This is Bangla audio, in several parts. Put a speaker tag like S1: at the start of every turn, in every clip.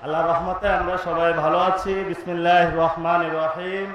S1: আল্লাহর রহমতে আমরা সবাই ভালো আছি। বিসমিল্লাহির রহমানির রহিম।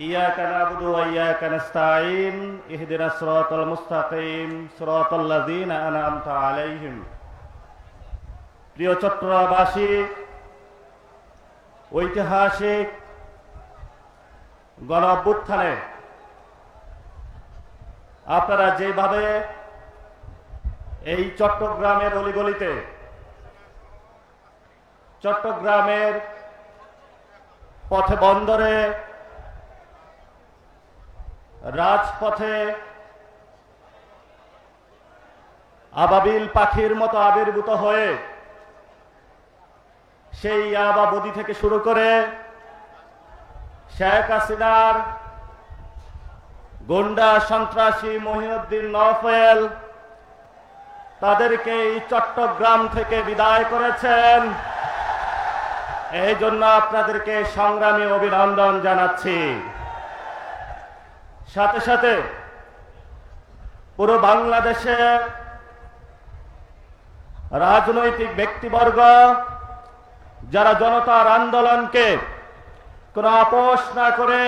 S1: ইয়াকা নাবুদু ওয়া ইয়াকা নাস্তাঈন। ইহদিনাস সিরাতাল মুস্তাকিম সিরাতাল লাযীনা আনআমতা আলাইহিম। প্রিয় চট্টগ্রামবাসী, ঐতিহাসিক গণ অভ্যুত্থানে আপনারা যেভাবে এই চট্টগ্রামের অলিগলিতে, চট্টগ্রামের পথে বন্দরে, রাজপথে আবাবিল পাখির মতো আবির্ভূত হয়ে সেই ইয়াবাবদি থেকে শুরু করে শেখ হাসিনার গুন্ডা সন্ত্রাসী মহিউদ্দিন নওফেল তাদেরকে এই চট্টগ্রাম থেকে বিদায় করেছেন। এই জন্য আপনাদেরকে সংগ্রামী অভিনন্দন জানাচ্ছি। সাথে সাথে পুরো বাংলাদেশে রাজনৈতিক ব্যক্তিবর্গ যারা জনতার আন্দোলনকে কোনো আপোষ না করে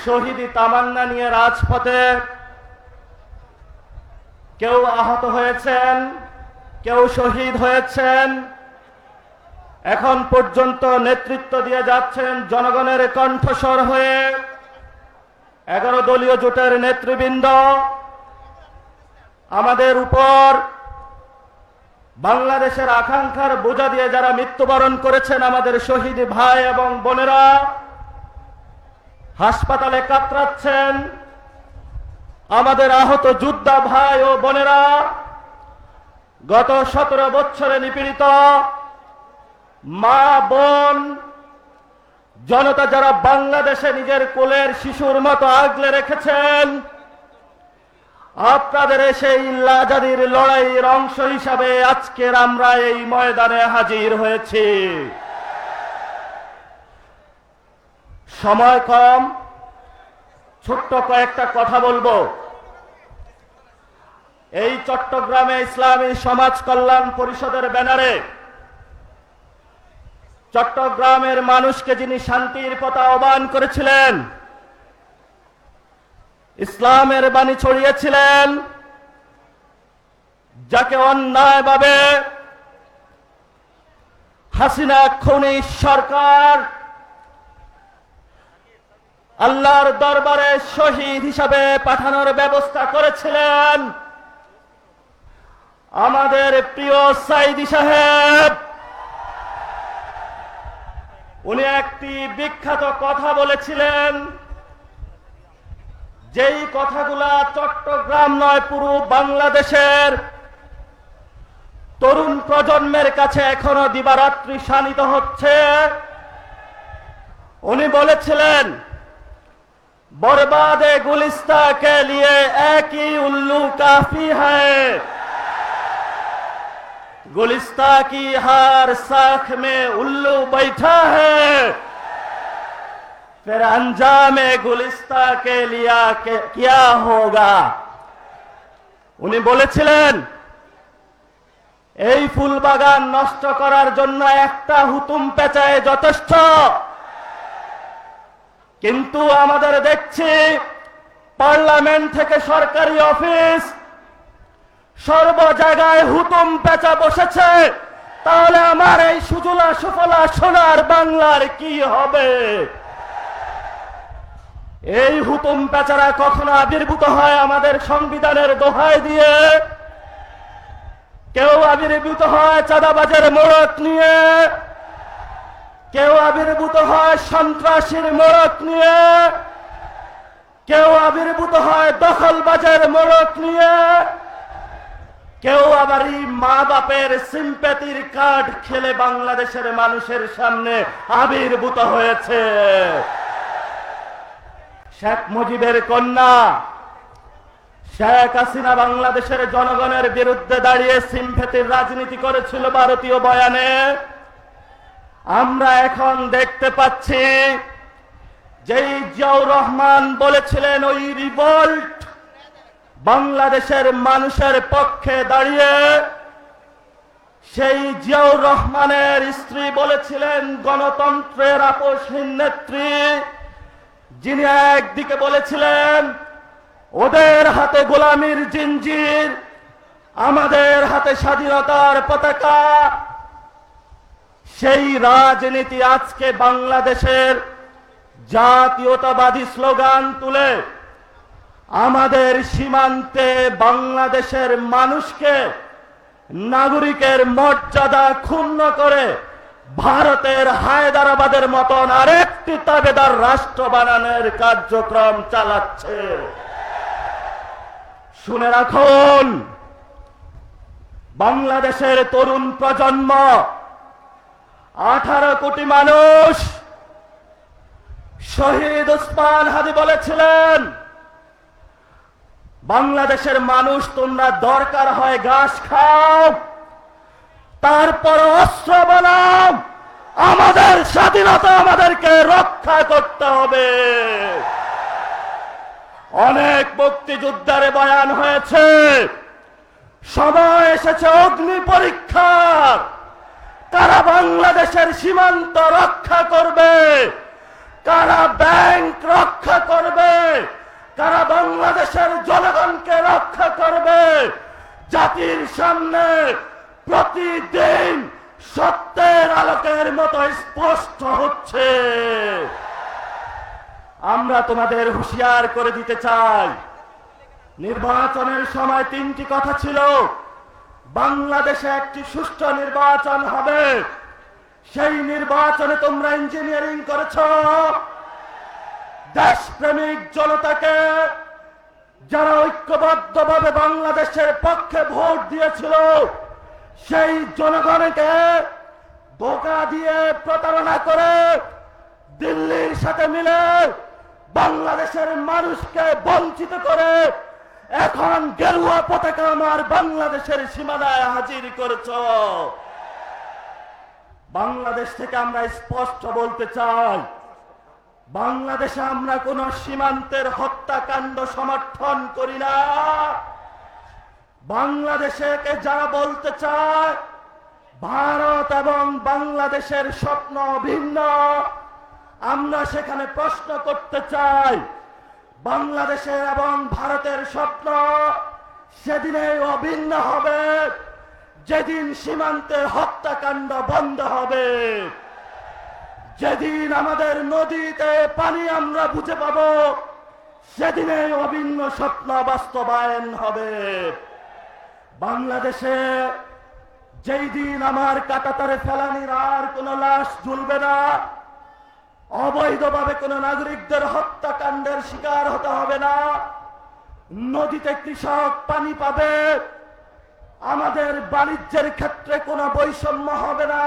S1: শহীদি তামান্না নিয়ে রাজপথে কেউ আহত হয়েছেন, কেউ শহীদ হয়েছেন, এখন পর্যন্ত নেতৃত্ব দিয়ে যাচ্ছেন জনগণের কণ্ঠস্বর হয়ে 11 দলীয় জোটের নেতৃবৃন্দ। আমাদের উপর বাংলাদেশের আকাঙ্ক্ষার বোঝা দিয়ে যারা মৃত্যুবরণ করেছেন আমাদের শহীদ ভাই এবং বোনেরা হাসপাতালে কাতরাচ্ছেন, আমাদের আহত যোদ্ধা ভাই ও বোনেরা গত 17 বছরে নিপীড়িত মা বোন জনতা যারা বাংলাদেশে নিজের কোলের শিশুর মতো আগলে রেখেছেন, আপনাদের সেই আজাদির লড়াইয়ের অংশ হিসাবে আজকের আমরা এই ময়দানে হাজির হয়েছি। সময় কম, ছোট্ট কয়েকটা কথা বলবো। এই চট্টগ্রামে ইসলামী সমাজ কল্যাণ পরিষদের ব্যানারে চট্টগ্রামের মানুষকে যিনি শান্তির পথে আহ্বান করেছিলেন, ইসলামের বাণী ছড়িয়েছিলেন, যাকে অন্যায়ভাবে হাসিনা খুনি সরকার আল্লাহর দরবারে শহীদ হিসাবে পাঠানোর ব্যবস্থা করেছিলেন আমাদের প্রিয় সাইদি সাহেব। উনি একটি বিখ্যাত কথা বলেছিলেন, যেই কথাগুলা চট্টগ্রাম নয় পুরো বাংলাদেশের তরুণ প্রজন্মের কাছে এখনো দিবারাত্রি শানিত হচ্ছে। উনি বলেছিলেন, बर्बाद गुलिस्ता के लिए एक ही उल्लू काफी है, गुलिस्ता की हर शाख में उल्लू बैठा है, फिर अंजाम गुलिस्ता के लिए क्या होगा। উনি বলেছিলেন এই ফুল বাগান নষ্ট করার জন্য একটা হুতুম পেঁচায় যথেষ্ট, কিন্তু আমাদের দেখছি পার্লামেন্ট থেকে সরকারি অফিস সর্ব জায়গায় হুতুম পেঁচা বসেছে। তাহলে আমার এই সুজলা সুফলা সোনার বাংলার কি হবে? এই হুতুম পেঁচারা কখনো আবির্ভূত হয় আমাদের সংবিধানের দোহাই দিয়ে, কেউ আবির্ভূত হয় চাঁদাবাজের মোড়ক নিয়ে, কেউ আবির্ভূত হয় সন্ত্রাসীর মোড়ক নিয়ে, কেউ আবির্ভূত হয় দখলবাজের মোড়ক নিয়ে, কেউ আবার মা বাপের সিম্প্যাথির কার্ড খেলে বাংলাদেশের মানুষের সামনে আবির্ভূত হয়েছে। শেখ মুজিবের কন্যা শেখ হাসিনা বাংলাদেশের জনগণের বিরুদ্ধে দাঁড়িয়ে সিম্প্যাথির রাজনীতি করেছিল ভারতীয় বয়ানে। আমরা এখন দেখতে পাচ্ছি যেই জিয়াউর রহমান বলেছিলেন ওই রিভল্ট বাংলাদেশের মানুষের পক্ষে দাঁড়িয়ে সেই জিয়াউর রহমানের স্ত্রী বলেছিলেন গণতন্ত্রের আপসহীন নেত্রী, যিনি একদিকে বলেছিলেন ওদের হাতে গোলামির জিঞ্জির, আমাদের হাতে স্বাধীনতার পতাকা। সেই রাজনীতি আজকে বাংলাদেশের জাতীয়তাবাদী স্লোগান তুলে আমাদের সীমান্তে বাংলাদেশের মানুষকে, নাগরিকের মর্যাদা ক্ষুণ্ণ করে ভারতের হায়দ্রাবাদের মতন আরেকটি তাবেদার রাষ্ট্র বানানোর কার্যক্রম চালাচ্ছে। শুনে রাখুন, বাংলাদেশের তরুণ প্রজন্ম 18 কোটি মানুষ। শহীদ ওসমান হাদি বলেছিলেন, বাংলাদেশের মানুষ তোমরা দরকার হয় ঘাস খাও, তারপর অস্ত্র বানাও, আমাদের স্বাধীনতা আমাদেরকে রক্ষা করতে হবে। অনেক মুক্তিযুদ্ধের বয়ান হয়েছে, সময় এসেছে অগ্নি পরীক্ষার। কারা বাংলাদেশের সীমান্ত রক্ষা করবে, কারা ব্যাংক রক্ষা করবে, কারা বাংলাদেশের জনগণকে রক্ষা করবে, জাতির সামনে প্রতিদিন সত্যের আলোকের মতো স্পষ্ট হচ্ছে। আমরা তোমাদের হুঁশিয়ার করে দিতে চাই, নির্বাচনের সময় 3টি কথা ছিল। বাংলাদেশে একটি সুষ্ঠু নির্বাচন হবে, সেই নির্বাচনে তোমরা ইঞ্জিনিয়ারিং করেছ। দেশপ্রেমিক জনতাকে, যারা ঐক্যবদ্ধভাবে বাংলাদেশের পক্ষে ভোট দিয়েছিল, সেই জনগণকে ধোঁকা দিয়ে প্রতারণা করে দিল্লির সাথে মিলে বাংলাদেশের মানুষকে বঞ্চিত করে এখন গেরুয়া পতাকা আমার বাংলাদেশের সীমানায় হাজির করেছ। বাংলাদেশ থেকে আমরা স্পষ্ট বলতে চাই, বাংলাদেশে আমরা কোন সীমান্তের হত্যাকাণ্ড সমর্থন করি না। বাংলাদেশে যারা বলতে চায় ভারত এবং বাংলাদেশের স্বপ্ন ভিন্ন, আমরা সেখানে প্রশ্ন করতে চাই, বাংলাদেশের এবং ভারতের স্বপ্ন সেদিনে অভিন্ন হবে যেদিন সীমান্তে হত্যাকাণ্ড বন্ধ হবে, যেদিন আমাদের নদীতে পানি আমরা বুঝে পাব, সেদিনে অভিন্ন স্বপ্ন বাস্তবায়ন হবে। বাংলাদেশে যেই দিন আমার কাঁটাতারে ফেলানির আর কোন লাশ ঝুলবে না, অবৈধভাবে কোন নাগরিকদের হত্যাকাণ্ডের শিকার হতে হবে না, নদীতে কৃষক পানি পাবে, আমাদের বাণিজ্যের ক্ষেত্রে কোনো বৈষম্য হবে না,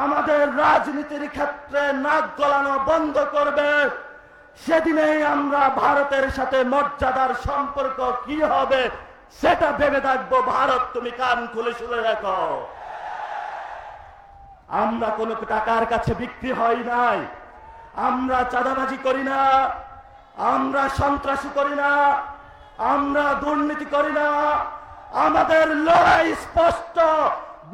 S1: আমাদের রাজনীতির ক্ষেত্রে নাক গলানো বন্ধ করবে, সেদিনেই আমরা ভারতের সাথে মর্যাদার সম্পর্ক কি হবে সেটা ভেবে থাকবো। ভারত, তুমি কান খুলে শুনে রাখো, আমরা কোনো টাকার কাছে বিক্রি হই নাই, আমরা চাঁদাবাজি করি না, আমরা সন্ত্রাসী করি না, আমরা দুর্নীতি করি না। আমাদের লড়াই স্পষ্ট,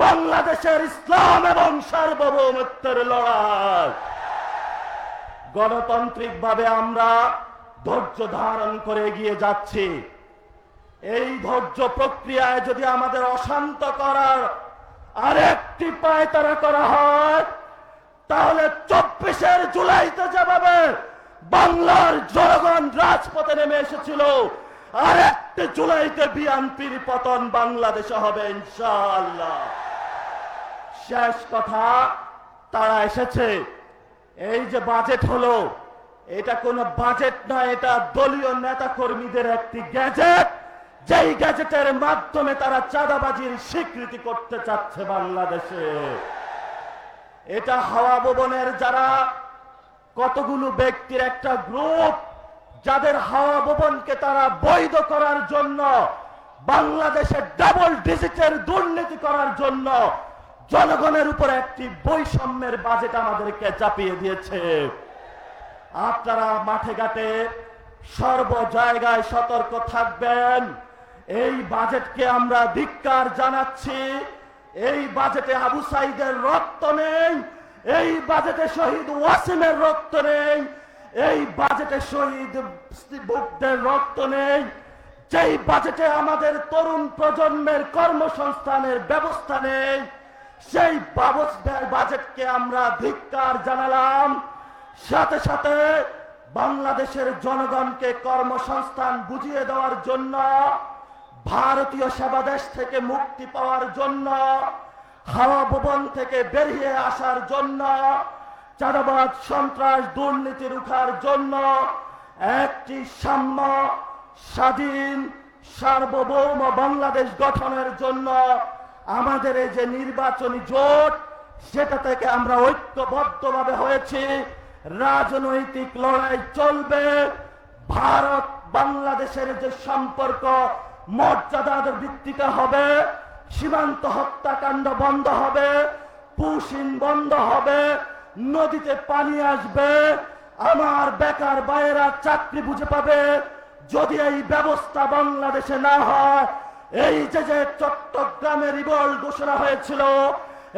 S1: বাংলাদেশের ইসলাম এবং সার্বভৌমত্বের লড়াই। গণতান্ত্রিক ভাবে আমরা ধৈর্য ধারণ করে এগিয়ে যাচ্ছি। এই ধৈর্য প্রক্রিয়ায় যদি আমাদের অশান্ত করার আরেকটি পায়তারা করা হয়, তাহলে 24 জুলাইতে যেভাবে বাংলার জনগণ রাজপথে নেমে এসেছিল, আরেকটি জুলাইতে বিএনপির পতন বাংলাদেশে হবে ইনশাআল্লাহ। শেষ কথা, তারা এসেছে। এই যে বাজেট হলো, এটা কোনো বাজেট নয়, এটা দলীয় নেতা কর্মীদের একটি গ্যাজেট, যেই গ্যাজেটের মাধ্যমে তারা চাঁদাবাজির স্বীকৃতি করতে চাচ্ছে বাংলাদেশে। এটা হাওয়া ভবনের যারা কতগুলো ব্যক্তির একটা গ্রুপ, যাদের হাওয়া ভবনকে তারা বৈধ করার জন্য, বাংলাদেশে ডাবল ডিজিটের দুর্নীতি করার জন্য জনগণের উপর একটি বৈষম্যের বাজেট আমাদেরকে চাপিয়ে দিয়েছে। আপনারা মাঠে ঘাটে সর্ব জায়গায় সতর্ক থাকবেন। এই বাজেটকে আমরা ধিক্কার জানাচ্ছি।
S2: এই বাজেটে আবু সাইদের রক্ত নেই, এই বাজেটে শহীদ ওয়াসিমের রক্ত নেই, এই বাজেটে শহীদ বুকদের রক্ত নেই, যেই বাজেটে আমাদের তরুণ প্রজন্মের কর্মসংস্থানের ব্যবস্থা নেই, সেই বাজেটকে আমরা ধিক্কার জানালাম। সাথে সাথে বাংলাদেশের জনগণকে কর্মসংস্থান বুঝিয়ে দেওয়ার জন্য, ভারতীয় সেবাদেশ থেকে মুক্তি পাওয়ার জন্য, হাওয়া ভবন থেকে বেরিয়ে আসার জন্য, চাঁদাবাদ সন্ত্রাস দুর্নীতি রুখার জন্য, একটি সাম্য স্বাধীন সার্বভৌম বাংলাদেশ গঠনের জন্য আমাদের এই যে নির্বাচনী জোট, সেটা থেকে আমরা ঐক্যবদ্ধভাবে হয়েছি। রাজনৈতিক লড়াই চলবে, ভারত বাংলাদেশের যে সম্পর্ক মর্যাদার ভিত্তিতে হবে, সীমান্ত হত্যাকাণ্ড বন্ধ হবে, পুশিন বন্ধ হবে, নদীতে পানি আসবে, আমার বেকার ভাইয়েরা চাকরি বুঝে পাবে। যদি এই ব্যবস্থা বাংলাদেশে না হয়, এই যে চট্টগ্রামে রিভল্ট ঘোষণা হয়েছিল,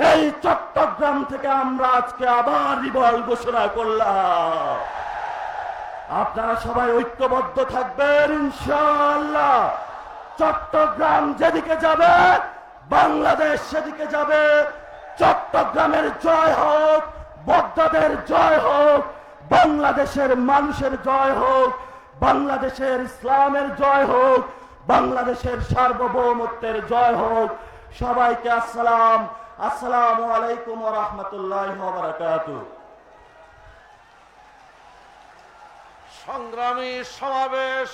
S2: এই চট্টগ্রাম থেকে আমরা আজকে আবার রিভল্ট ঘোষণা করলাম। আপনারা সবাই ঐক্যবদ্ধ থাকবেন ইনশাআল্লাহ। চট্টগ্রাম যেদিকে যাবে, বাংলাদেশ সেদিকে যাবে। চট্টগ্রামের জয় হোক, বগদাদের জয় হোক, বাংলাদেশের মানুষের জয় হোক, বাংলাদেশের ইসলামের জয় হোক, বাংলাদেশের সার্বভৌমত্বের জয় হোক। সবাইকে আসসালামু আলাইকুম ওয়া রাহমাতুল্লাহি ওয়া বারাকাতুহু।
S3: সংগ্রামী সমাবেশ,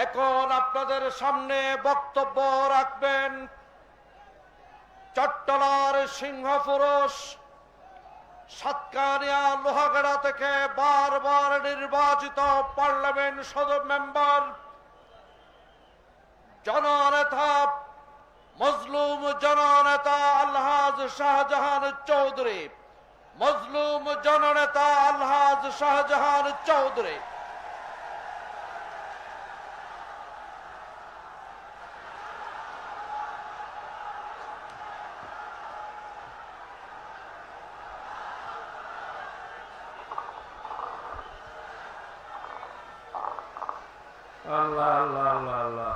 S3: এখন আপনাদের সামনে বক্তব্য রাখবেন চট্টলার সিংহপুরুষ, সাতকানিয়া লোহাগাড়া থেকে বারবার নির্বাচিত পার্লামেন্ট সদস্য মেম্বার, জননেতা, মজলুম জননেতা আলহাজ শাহজাহান চৌধুরী, মজলুম জননেতা আলহাজ শাহজাহান চৌধুরী।
S1: আল্লাহ আল্লাহ আল্লাহ আল্লাহ।